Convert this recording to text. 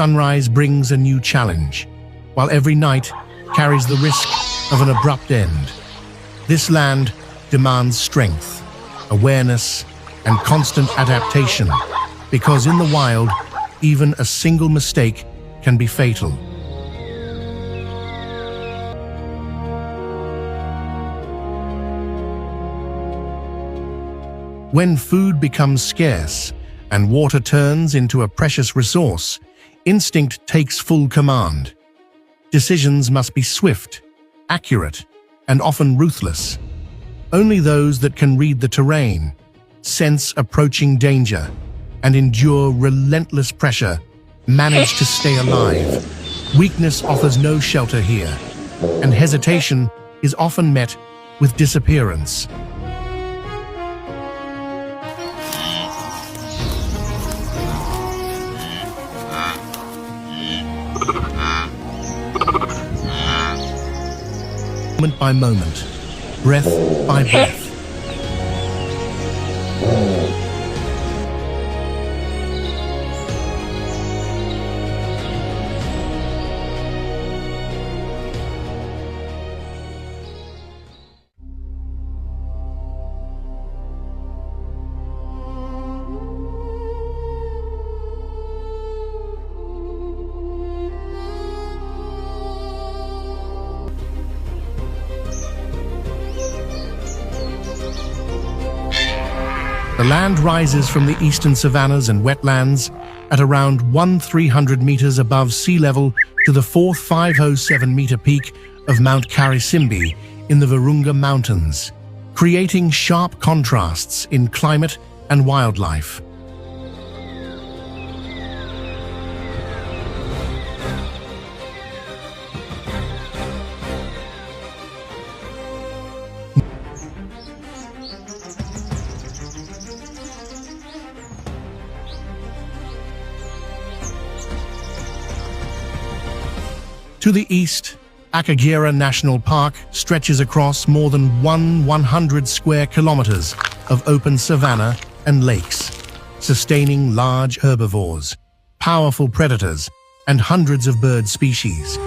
sunrise brings a new challenge, while every night carries the risk of an abrupt end. This land demands strength, awareness, and constant adaptation, because in the wild, even a single mistake can be fatal. When food becomes scarce and water turns into a precious resource, instinct takes full command. Decisions must be swift, accurate, and often ruthless. Only those that can read the terrain, sense approaching danger, and endure relentless pressure manage to stay alive. Weakness offers no shelter here, and hesitation is often met with disappearance. Moment by moment, breath by breath. The land rises from the eastern savannas and wetlands at around 1,300 meters above sea level to the 4,507-meter peak of Mount Karisimbi in the Virunga Mountains, creating sharp contrasts in climate and wildlife. To the east, Akagera National Park stretches across more than 100 square kilometers of open savanna and lakes, sustaining large herbivores, powerful predators, and hundreds of bird species.